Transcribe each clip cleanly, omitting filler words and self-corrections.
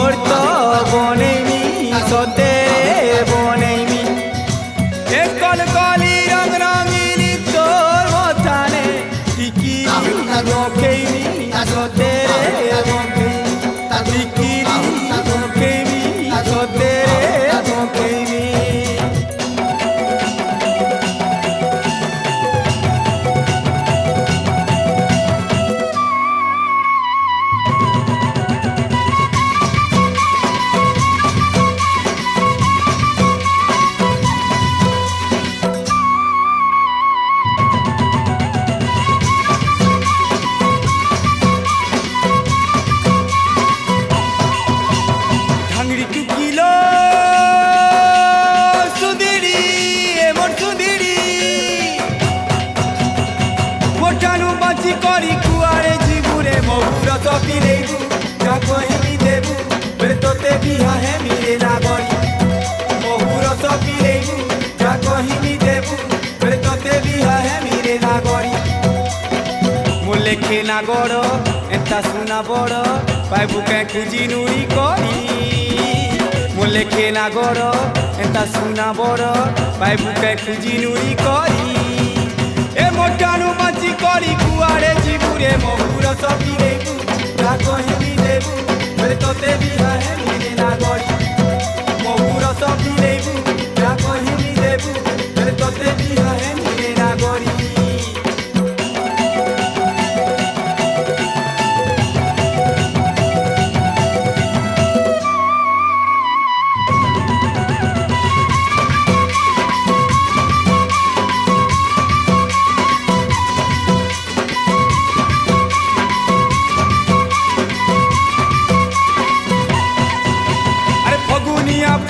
তোর তো বনেমি সতেরে বনেমি এ কল কলি রং রঙিলি তোর মথানে টিকি রখেমি সতেরে রখেমি টিকি রখেমি সতেরে রখেমি করি কুয়ারে জীবুরে মহুর সপিলেবু যা কহিবি দেবু বের তোতে বিহা হে মিলে না গরি মহুর সপিলেবু যা কহিবি দেবু বের তোতে বিহা হে মিলে না গরি মো লেখে না গড় এতা সুনা বড় পাইবু কে খুঁজি নুড়ি করি মো লেখে না গড় এতা সুনা বড় পাইবু কে খুঁজি নুড়ি করি এ মোটানু বাঁচি করি কুয়ারে জীবুরে মহুর সপিলেবু যা কহিবি দেবু বের তোতে বিহা হে মিলে না গরি মহুর সপিলেবু যা কহিবি দেবু বের তোতে বিহা হে মিলে না গরি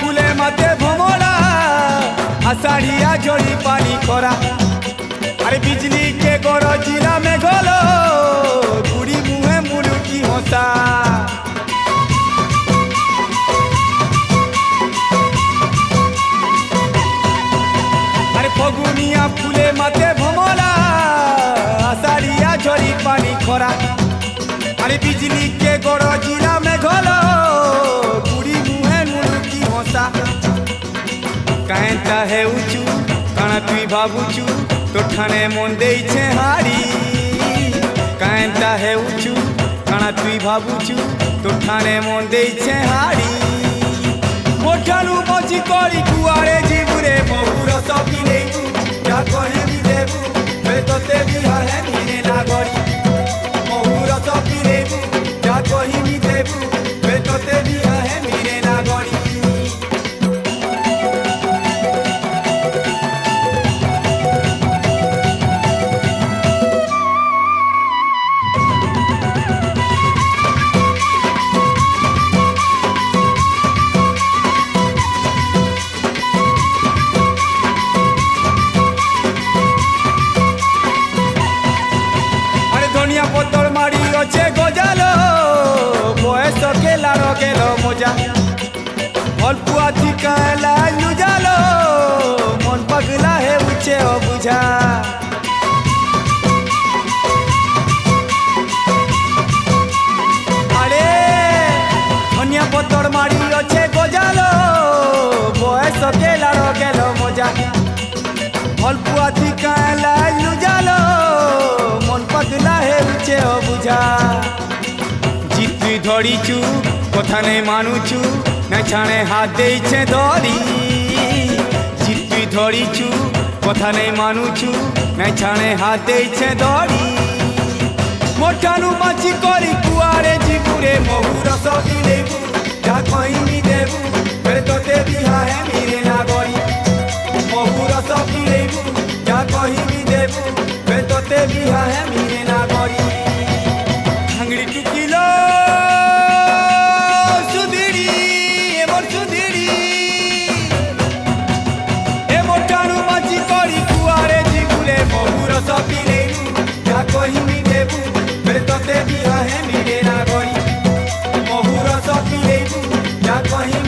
ফুলে মাতে ভমরা আষাঢ়িয়া ঝড়ি পানি করা আরে বিজলি কে গরজিলা মেঘল বুড়ি মুহে মুলুকি হতা আরে ফগুনিয়া ফুলে মাতে ভমরা আষাঢ়িয়া ঝড়ি পানি করা আরে বিজলি কে গরজিলা মেঘল কাহেতা হে উঁচু কাଣା তুই ভাবুচু তোর ঠানে মন দেইছে হারি কাহেতা হে উঁচু কাଣା তুই ভাবুচু তোর ঠানে মন দেইছে হারি মোঠানু বচি করি কুয়ারে জীবুরে মহুর সপিলেবু যা কহিবি দেবু বের তোতে বিহা হে মিলে না গরি মহুর সপিলেবু যা কহিবি দেবু বের তোতে বিহা হে মিলে না গরি পতর মারি অছে গজালো বয়স কেলার গেল মজা অল্প আধিকা লাইলু জালো মন পাগলা হে উঠছে অবুঝা আরে ধনিয়া পতর মারি অছে গজালো বয়স কেলার গেল মজা অল্প আধিকা লাইলু জালো মন পাগলা হে উঠছে অবুঝা জিত তুই ধরিছু কথা নেই মানুছু না ছাড়ে হাত দেইছে ধরি জিত তুই ধরিছু কথা নেই মানুছু না ছাড়ে হাত দেইছে ধরি মোটানু বাঁচি করি কুয়ারে জীবুরে মহুর সপিলেবু যা কহিবি দেবু বের তোতে বিহা হে মিলে না গরি মহুর সপিলেবু যা কহিবি দেবু বের তোতে বিহা হে মিলে না গরি ভাঙড়ি টুকিল সুদিড়ি এমন সুদিড়ি এ মোটানু বাঁচি করি কুয়ারে জীবুরে মহুর সপিলেবু যা কহিবি দেবু বের তোতে বিহা হে মিলে না গরি মহুর সপিলেবু যা কহি